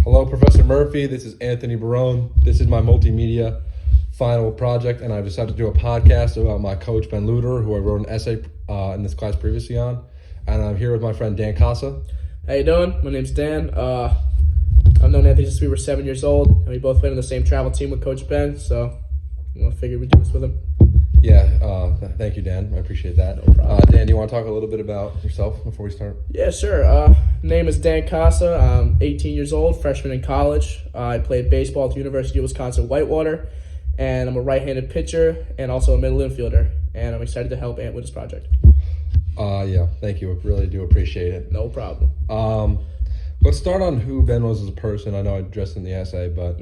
Hello, Professor Murphy. This is Anthony Barone. This is my multimedia final project, and I've decided to do a podcast about my coach, Ben Luder, who I wrote an essay in this class previously on. And I'm here with my friend Dan Casa. How you doing? My name's Dan. I've known Anthony since we were 7 years old, and we both played on the same travel team with Coach Ben, so I figured we'd do this with him. Yeah, thank you, Dan. I appreciate that. No problem. Dan, do you want to talk a little bit about yourself before we start? Yeah, sure. Name is Dan Casa. I'm 18 years old, freshman in college. I played baseball at the University of Wisconsin-Whitewater, and I'm a right-handed pitcher and also a middle infielder, and I'm excited to help Ant with this project. Yeah, thank you. I really do appreciate it. No problem. Let's start on who Ben was as a person. I know I addressed in the essay, but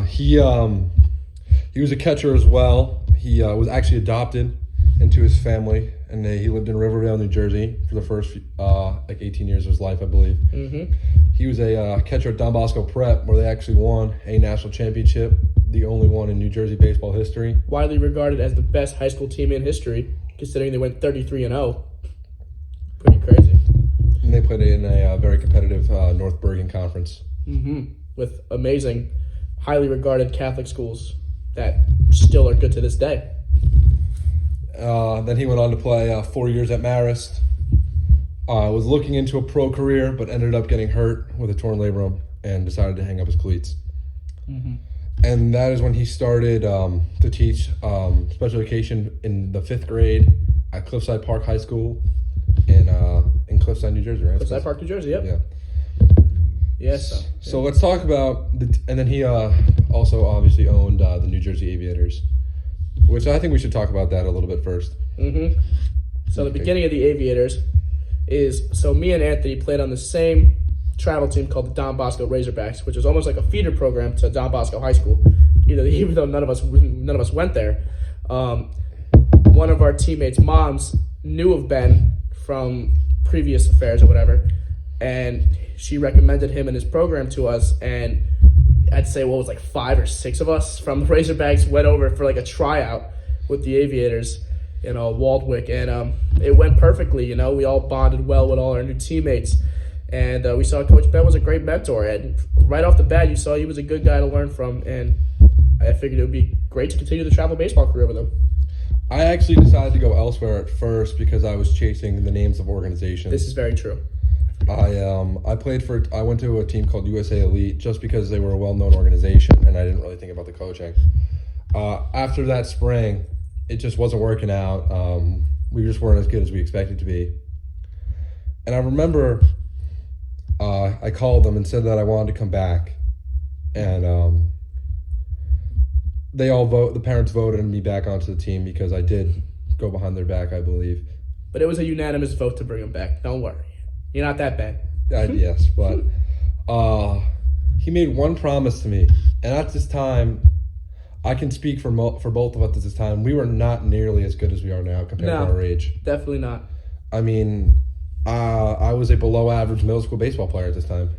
he was a catcher as well. He was actually adopted into his family, and he lived in Riverdale, New Jersey for the first 18 years of his life, I believe. He was a catcher at Don Bosco Prep, where they actually won a national championship, the only one in New Jersey baseball history. Widely regarded as the best high school team in history, considering they went 33-0. Pretty crazy. And they played in a very competitive North Bergen Conference. With amazing, highly regarded Catholic schools that still are good to this day. Then he went on to play 4 years at Marist. Was looking into a pro career, but ended up getting hurt with a torn labrum and decided to hang up his cleats. And that is when he started to teach special education in the 5th grade at Cliffside Park High School in Cliffside, New Jersey, right? Cliffside Park, New Jersey, yep. Yeah. Yes. So let's talk about and then he also obviously owned the New Jersey Aviators, which I think we should talk about that a little bit first. So the beginning of the Aviators is, so me and Anthony played on the same travel team called the Don Bosco Razorbacks, which was almost like a feeder program to Don Bosco High School. Even though none of us went there. One of our teammates' moms knew of Ben from previous affairs or whatever, and she recommended him and his program to us, and I'd say what was like 5 or 6 of us from the Razorbacks went over for like a tryout with the Aviators in Waldwick, and it went perfectly. We all bonded well with all our new teammates, and we saw Coach Ben was a great mentor, and right off the bat you saw he was a good guy to learn from, and I figured it would be great to continue the travel baseball career with him. I actually decided to go elsewhere at first because I was chasing the names of organizations. This is very true. I went to a team called USA Elite just because they were a well-known organization, and I didn't really think about the coaching. After that spring, it just wasn't working out. We just weren't as good as we expected to be. And I remember I called them and said that I wanted to come back, and the parents voted me back onto the team because I did go behind their back, I believe. But it was a unanimous vote to bring him back. Don't worry. You're not that bad. Yes, but he made one promise to me, and at this time, I can speak for both of us at this time. We were not nearly as good as we are now compared to our age. Definitely not. I mean, I was a below-average middle school baseball player at this time.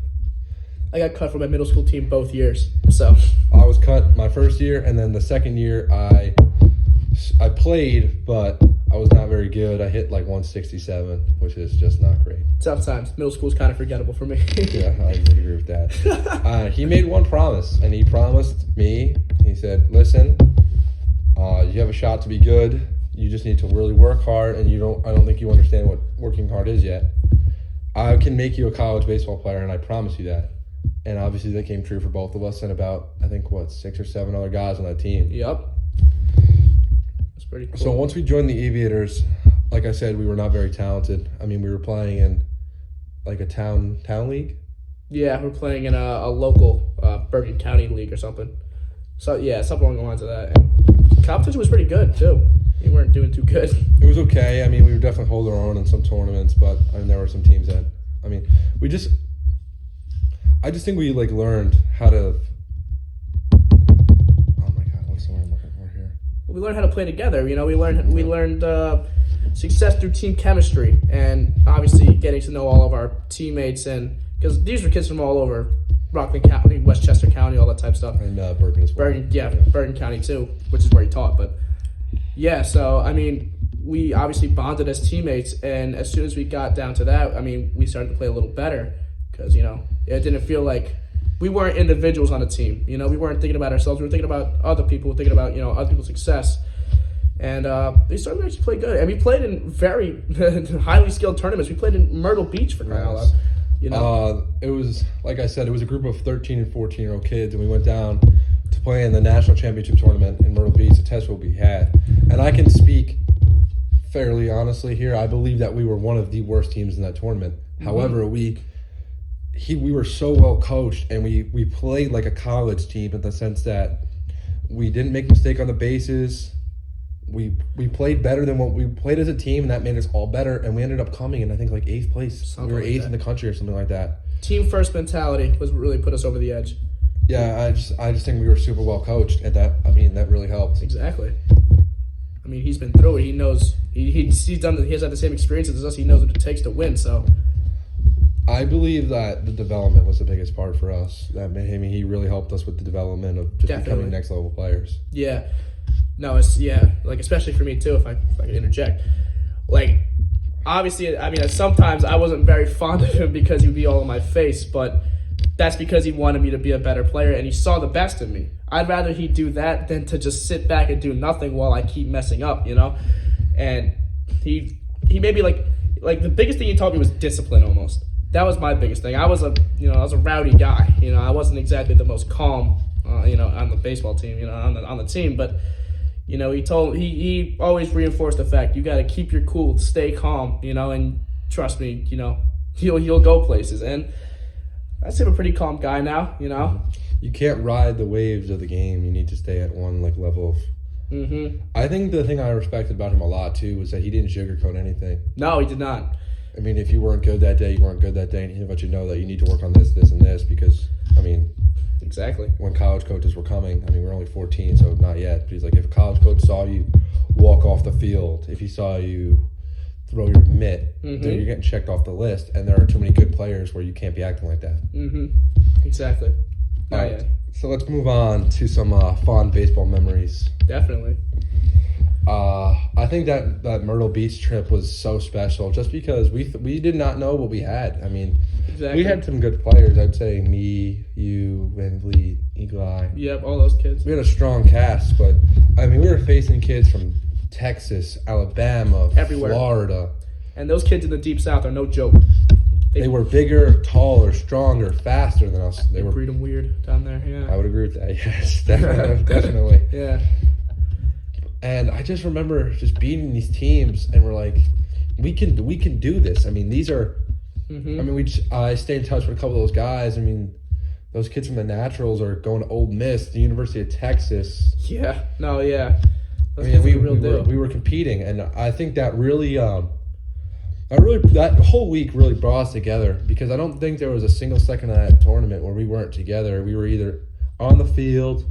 I got cut from my middle school team both years, so. I was cut my first year, and then the second year I played, but I was not very good. I hit like 167, which is just not great. Tough times. Middle school is kind of forgettable for me. Yeah, I would agree with that. He made one promise, and he promised me, he said, listen, you have a shot to be good. You just need to really work hard, and I don't think you understand what working hard is yet. I can make you a college baseball player, and I promise you that. And obviously that came true for both of us and about, I think, 6 or 7 other guys on that team. Yep. That's pretty cool. So once we joined the Aviators, like I said, we were not very talented. I mean, we were playing in like a town league. Yeah, we're playing in a local Bergen County league or something. So yeah, something along the lines of that. And competition was pretty good too. We weren't doing too good. It was okay. I mean, we were definitely holding our own in some tournaments, but there were some teams that, I just think we learned how to. Oh my God, what's the word I'm looking for here? We learned how to play together. We learned success through team chemistry, and obviously getting to know all of our teammates, and because these were kids from all over Rockland County, Westchester County, all that type of stuff. And Bergen as well. Bergen County too, which is where he taught. But yeah, so I mean, we obviously bonded as teammates, and as soon as we got down to that, I mean, we started to play a little better. because it didn't feel like we weren't individuals on a team. We weren't thinking about ourselves. We were thinking about other people, thinking about other people's success. And we started to actually play good. And we played in very highly skilled tournaments. We played in Myrtle Beach for crying out loud. It was, like I said, it was a group of 13 and 14-year-old kids, and we went down to play in the national championship tournament in Myrtle Beach. The test will be had. And I can speak fairly honestly here. I believe that we were one of the worst teams in that tournament. Mm-hmm. However, we were so well coached, and we played like a college team in the sense that we didn't make a mistake on the bases. We played better than what we played as a team, and that made us all better. And we ended up coming in, I think, like 8th place. We were 8th in the country or something like that. Team first mentality was really put us over the edge. Yeah, I just think we were super well coached, and that really helped. Exactly. He's been through it. He knows he has had the same experiences as us. He knows what it takes to win. So I believe that the development was the biggest part for us. He really helped us with the development of just becoming next level players. Yeah. No, especially for me too, if I could interject. Obviously, sometimes I wasn't very fond of him because he would be all in my face, but that's because he wanted me to be a better player, and he saw the best in me. I'd rather he do that than to just sit back and do nothing while I keep messing up, And he made me like the biggest thing he taught me was discipline almost. That was my biggest thing. I was a rowdy guy. I wasn't exactly the most calm, on the baseball team, on the team, but he always reinforced the fact you got to keep your cool, stay calm, and trust me, you'll go places. And I seem a pretty calm guy now, You can't ride the waves of the game. You need to stay at one level of. Mm-hmm. I think the thing I respected about him a lot too was that he didn't sugarcoat anything. No, he did not. If you weren't good that day, you weren't good that day, and he'd let you know that you need to work on this, this, and this because exactly. When college coaches were coming, we're only 14, so not yet. But he's like, if a college coach saw you walk off the field, if he saw you throw your mitt, then you're getting checked off the list. And there are too many good players where you can't be acting like that. Mm-hmm. Exactly. All right. So let's move on to some fond baseball memories. Definitely. I think that Myrtle Beach trip was so special just because we did not know what we had. Exactly. We had some good players. I'd say me, you, Van Vliet, Eagle Eye. Yep, all those kids. We had a strong cast, but we were facing kids from Texas, Alabama, everywhere. Florida. And those kids in the Deep South are no joke. They were bigger, taller, stronger, faster than us. They breed them weird down there, yeah. I would agree with that, yes, definitely. Yeah. And I just remember just beating these teams, and we're like, we can do this. These are, I stay in touch with a couple of those guys. Those kids from the Naturals are going to Ole Miss, the University of Texas. Yeah, no, yeah. We were competing, and I think that really, that whole week really brought us together because I don't think there was a single second of that tournament where we weren't together. We were either on the field,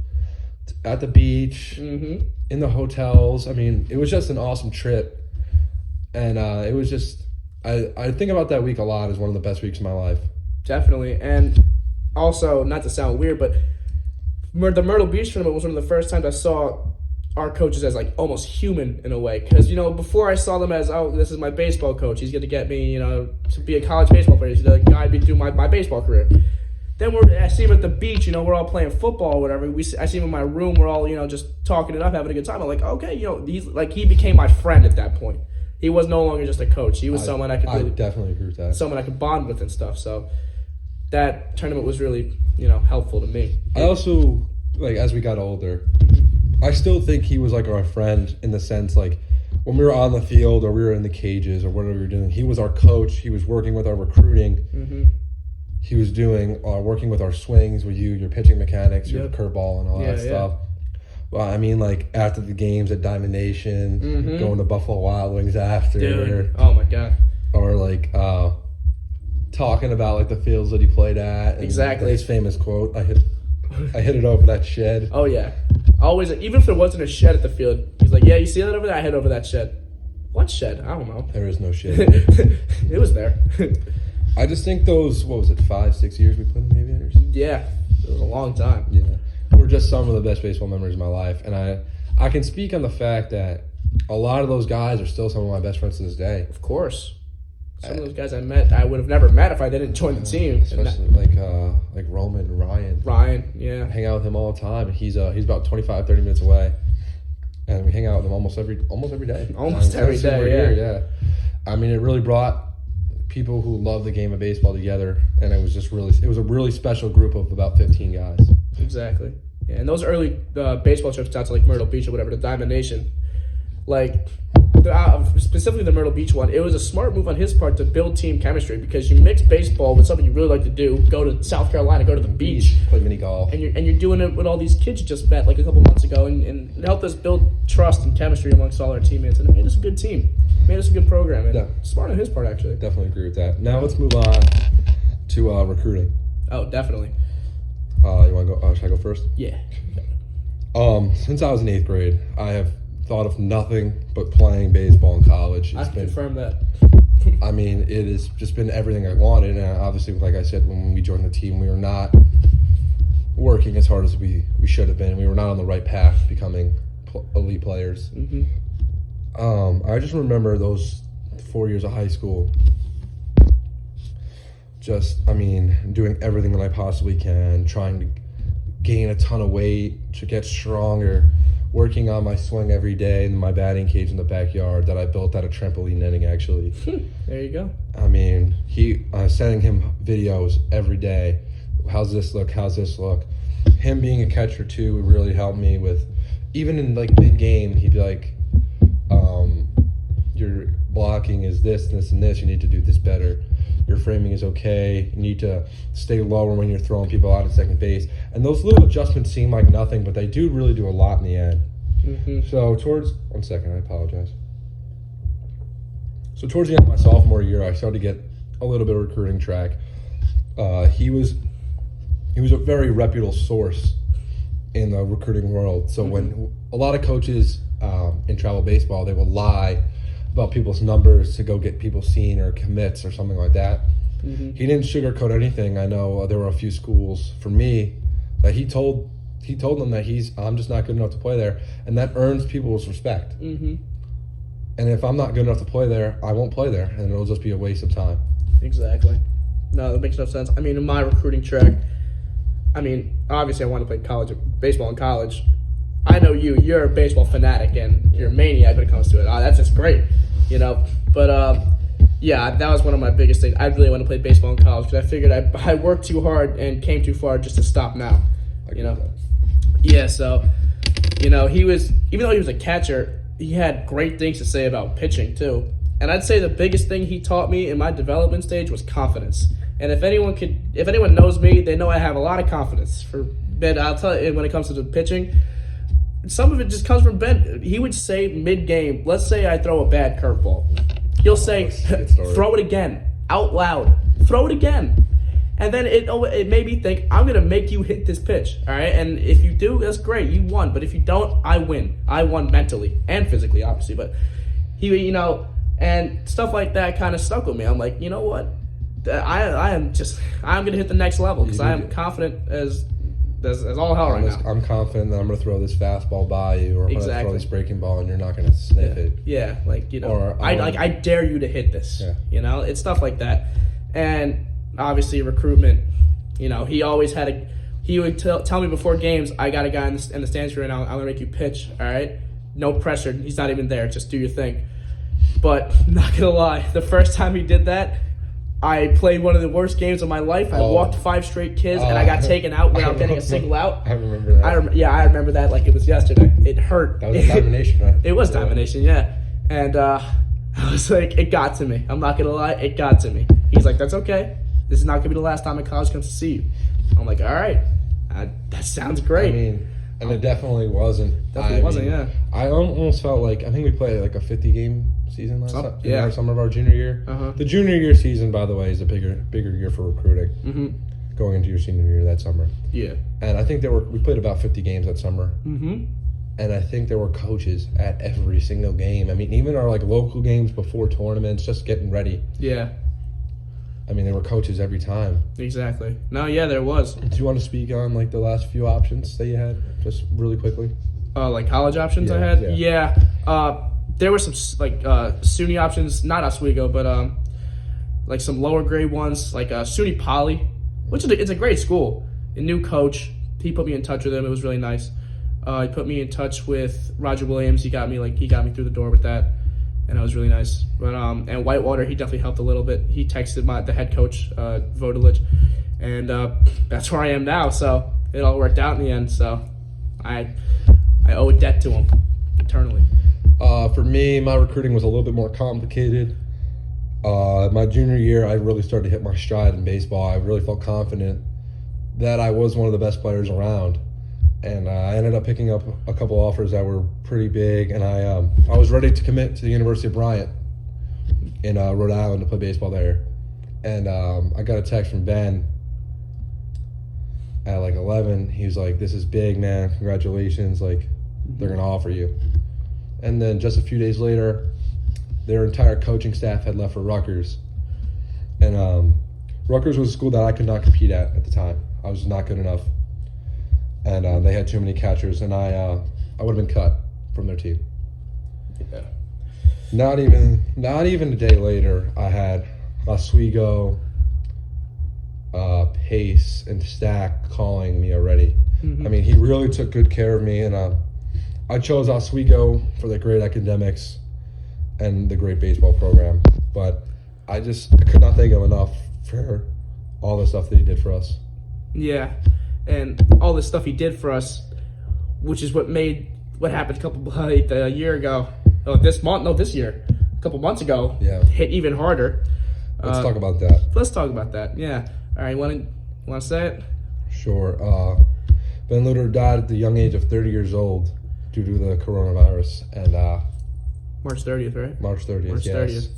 at the beach, in the hotels. It was just an awesome trip, and it was just I think about that week a lot as one of the best weeks of my life. Definitely, and also not to sound weird, but the Myrtle Beach tournament was one of the first times I saw our coaches as almost human in a way, because before I saw them as, oh, this is my baseball coach, he's going to get me to be a college baseball player, he's the guy to do my baseball career. Then I see him at the beach, we're all playing football or whatever. I see him in my room, we're all, just talking it up, having a good time. I'm like, okay, he became my friend at that point. He was no longer just a coach. He was someone I could really, I definitely agree with that. Someone I could bond with and stuff. So that tournament was really, helpful to me. I also, as we got older, I still think he was our friend in the sense, when we were on the field or we were in the cages or whatever we were doing, he was our coach. He was working with our recruiting. He was working with our swings with your pitching mechanics, your curveball and all that stuff. Well, after the games at Diamond Nation, going to Buffalo Wild Wings after. Dude, oh my God. Or talking about the fields that he played at. And exactly. His famous quote, I hit it over that shed. Oh yeah. Always, even if there wasn't a shed at the field, he's like, yeah, you see that over there? I hit over that shed. What shed? I don't know. There is no shed. It was there. I just think those, 5-6 years we played in the Aviators? Yeah, it was a long time. Yeah. Were just some of the best baseball memories of my life. And I can speak on the fact that a lot of those guys are still some of my best friends to this day. Of course. Some of those guys I met, I would have never met if I didn't join the team. Especially like Roman, Ryan. Ryan, yeah. I hang out with him all the time. He's about 25, 30 minutes away. And we hang out with him almost every day. Almost every day, yeah. I mean, it really brought people who love the game of baseball together, and it was a really special group of about 15 guys. Exactly. Yeah, and those early baseball trips out to like Myrtle Beach or whatever, the Diamond Nation, like specifically the Myrtle Beach one, it was a smart move on his part to build team chemistry because you mix baseball with something you really like to do. Go to South Carolina, go to the beach, play mini golf, and you're doing it with all these kids you just met like a couple months ago, and it helped us build trust and chemistry amongst all our teammates, and it made us a good team, made us a good program, and smart on his part actually. Definitely agree with that. Now let's move on to recruiting. Oh, definitely. You want to go? Should I go first? Yeah. Since I was in 8th grade, I have thought of nothing but playing baseball in college. I can confirm that. I mean, it has just been everything I wanted, and obviously, like I said, when we joined the team, we were not working as hard as we should have been. We were not on the right path to becoming elite players. Mm-hmm. I just remember those 4 years of high school. Doing everything that I possibly can, trying to gain a ton of weight, to get stronger, working on my swing every day in my batting cage in the backyard that I built out of trampoline netting, actually. There you go. I mean, sending him videos every day. How's this look? How's this look? Him being a catcher, too, would really help me with, even in, like, mid-game, he'd be like, your blocking is this, this, and this. You need to do this better. Your framing is okay. You need to stay lower when you're throwing people out at second base. And those little adjustments seem like nothing, but they do really do a lot in the end. Mm-hmm. So one second, I apologize. So towards the end of my sophomore year, I started to get a little bit of recruiting track. He was a very reputable source in the recruiting world. So when a lot of coaches in travel baseball, they will lie about people's numbers to go get people seen or commits or something like that. Mm-hmm. He didn't sugarcoat anything. I know there were a few schools for me that he told them that I'm just not good enough to play there, and that earns people's respect. Mm-hmm. And if I'm not good enough to play there, I won't play there, and it'll just be a waste of time. Exactly. No, that makes no sense. I mean, in my recruiting track, obviously I want to play baseball in college. I know you're a baseball fanatic and you're a maniac when it comes to it. That's just great, But, that was one of my biggest things. I really want to play baseball in college because I figured I worked too hard and came too far just to stop now, Yeah, so, he was, even though he was a catcher, he had great things to say about pitching too. And I'd say the biggest thing he taught me in my development stage was confidence. And if anyone knows me, they know I have a lot of confidence. But I'll tell you, when it comes to the pitching, some of it just comes from Ben. He would say mid-game, let's say I throw a bad curveball. He'll say, throw it again, out loud. Throw it again. And then it made me think, I'm going to make you hit this pitch, all right? And if you do, that's great. You won. But if you don't, I win. I won mentally and physically, obviously. But and stuff like that kind of stuck with me. I'm like, you know what? I'm going to hit the next level because I am confident as all hell right now. I'm confident that I'm going to throw this fastball by you, or I'm going to throw this breaking ball, and you're not going to sniff it. Yeah, I dare you to hit this. Yeah. It's stuff like that. And obviously recruitment, he always he would tell me before games, I got a guy in the stands right now, I'm going to make you pitch, all right? No pressure. He's not even there. Just do your thing. But not going to lie, the first time he did that, I played one of the worst games of my life. I walked 5 straight kids, and I got taken out without getting a single out. I remember that. I remember that like it was yesterday. It hurt. That was domination, right? It was domination, yeah. And I was like, it got to me. I'm not going to lie, it got to me. He's like, that's okay. This is not going to be the last time a college comes to see you. I'm like, all right. That sounds great. And it definitely wasn't. Yeah. I almost felt like, I think we played like a 50-game season last time. Yeah. Summer of our junior year. Uh-huh. The junior year season, by the way, is a bigger year for recruiting. Going into your senior year that summer. Yeah. And I think we played about 50 games that summer. Mm-hmm. And I think there were coaches at every single game. Even our like local games before tournaments, just getting ready. Yeah. There were coaches every time. Exactly. No, yeah, there was. Do you want to speak on like the last few options that you had, just really quickly? Like college options I had? Yeah. There were some like SUNY options, not Oswego, but like some lower grade ones, like SUNY Poly, which is it's a great school. A new coach, he put me in touch with him. It was really nice. He put me in touch with Roger Williams. He got me through the door with that, and it was really nice. But and Whitewater, he definitely helped a little bit. He texted the head coach, Vodelich, and that's where I am now. So it all worked out in the end. So I owe a debt to him eternally. For me, my recruiting was a little bit more complicated. My junior year, I really started to hit my stride in baseball. I really felt confident that I was one of the best players around. And I ended up picking up a couple offers that were pretty big, and I was ready to commit to the University of Bryant in Rhode Island to play baseball there. And I got a text from Ben at like 11. He was like, "This is big, man. Congratulations. Like, they're going to offer you." And then just a few days later, their entire coaching staff had left for Rutgers. And Rutgers was a school that I could not compete at the time. I was just not good enough. And they had too many catchers, and I would have been cut from their team. Yeah. Not even a day later, I had Oswego, Pace, and Stack calling me already. Mm-hmm. I mean, he really took good care of me, and I chose Oswego for the great academics and the great baseball program. But I could not thank him enough for all the stuff that he did for us. Yeah. And all the stuff he did for us, which is what made what happened a year ago, this year, a couple months ago, hit even harder. Let's talk about that. Let's talk about that. Yeah. All right. Want to say it? Sure. Ben Luter died at the young age of 30 years old due to the coronavirus, and March 30th, right? March 30th. March yes. 30th.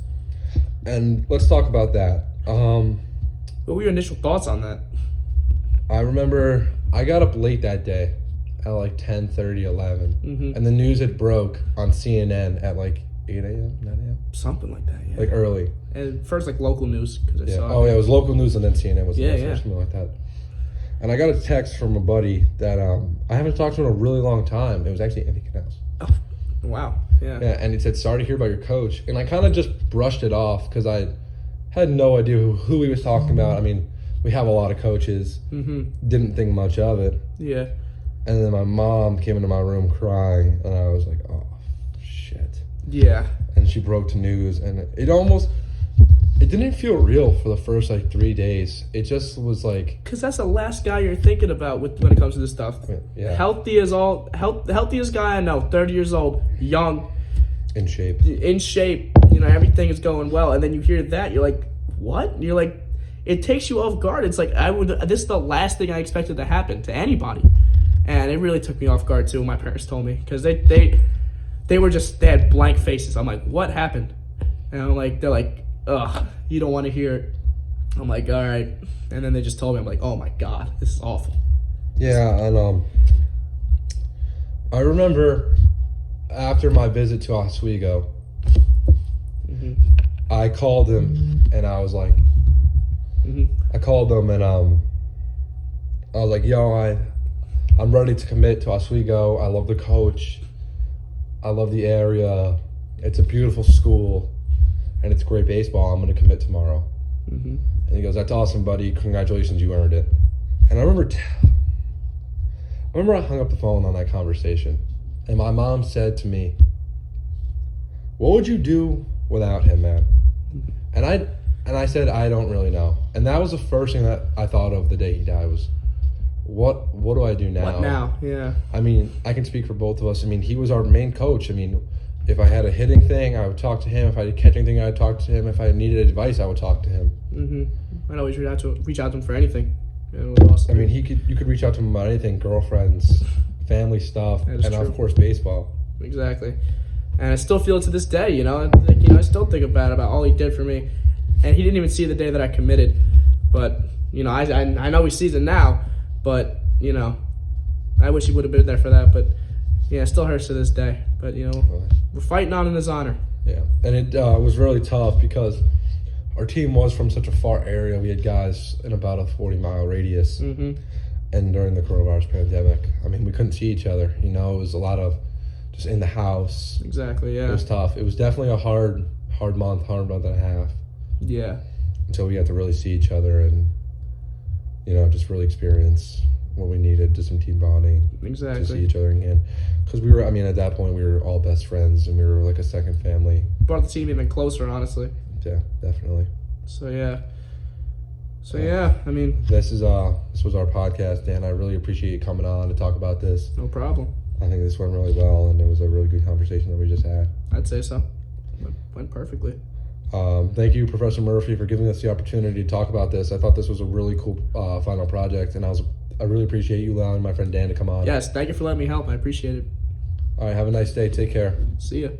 And let's talk about that. What were your initial thoughts on that? I remember I got up late that day at like 10:30, 11. Mm-hmm. And the news had broke on CNN at like 8 a.m., 9 a.m.? Something like that, yeah. Like early. And first, like local news, because I saw. Oh, yeah, it was local news, and then CNN was Yeah. something like that. And I got a text from a buddy that I haven't talked to in a really long time. It was actually Andy Canals. Oh, wow. Yeah. Yeah, and he said, "Sorry to hear about your coach." And I kind of just brushed it off because I had no idea who he was talking about. I mean, we have a lot of coaches. Mm-hmm. Didn't think much of it. Yeah. And then my mom came into my room crying, and I was like, "Oh, shit." Yeah. And she broke the news, and it didn't feel real for the first like 3 days. It just was like, because that's the last guy you're thinking about when it comes to this stuff. Yeah. The healthiest guy I know, 30 years old, young, in shape. Everything is going well, and then you hear that, you're like, what? And you're like, it takes you off guard. It's like this is the last thing I expected to happen to anybody, and it really took me off guard too. My parents told me, because they had blank faces. I'm like, what happened? And they're like, ugh, you don't want to hear it. I'm like, all right. And then they just told me, I'm like, oh my God, this is awful. Yeah, and I remember after my visit to Oswego, Mm-hmm. I called him, and I was like, I called him, and I was like, yo, I'm ready to commit to Oswego. I love the coach. I love the area. It's a beautiful school, and it's great baseball. I'm going to commit tomorrow. Mm-hmm. And he goes, "That's awesome, buddy. Congratulations, you earned it." And I remember I hung up the phone on that conversation, and my mom said to me, "What would you do without him, man?" And I said, "I don't really know." And that was the first thing that I thought of the day he died was, what do I do now? What now? Yeah. I mean, I can speak for both of us. I mean, he was our main coach. I mean, if I had a hitting thing, I would talk to him. If I had a catching thing, I would talk to him. If I needed advice, I would talk to him. Mm-hmm. I'd always reach out to him for anything. It was awesome. I mean, you could reach out to him about anything: girlfriends, family stuff, and true. of course, baseball. Exactly. And I still feel it to this day. I still think about all he did for me. And he didn't even see the day that I committed. But I know he sees it now. But I wish he would have been there for that. But yeah, it still hurts to this day. But we're fighting on in his honor. Yeah, and it was really tough because our team was from such a far area. We had guys in about a 40-mile radius. Mm-hmm. And during the coronavirus pandemic, I mean, we couldn't see each other. It was a lot of just in the house. Exactly. Yeah. It was tough. It was definitely a hard month and a half. Yeah. until we got to really see each other and, just really experience what we needed, just some team bonding. Exactly. To see each other again. Because we were, at that point, we were all best friends and we were like a second family. Brought the team even closer, honestly. Yeah, definitely. So, yeah. This was our podcast, Dan. I really appreciate you coming on to talk about this. No problem. I think this went really well, and it was a really good conversation that we just had. I'd say so. Went perfectly. Thank you, Professor Murphy, for giving us the opportunity to talk about this. I thought this was a really cool final project, and I really appreciate you allowing my friend Dan to come on. Yes, thank you for letting me help. I appreciate it. All right, have a nice day. Take care. See ya.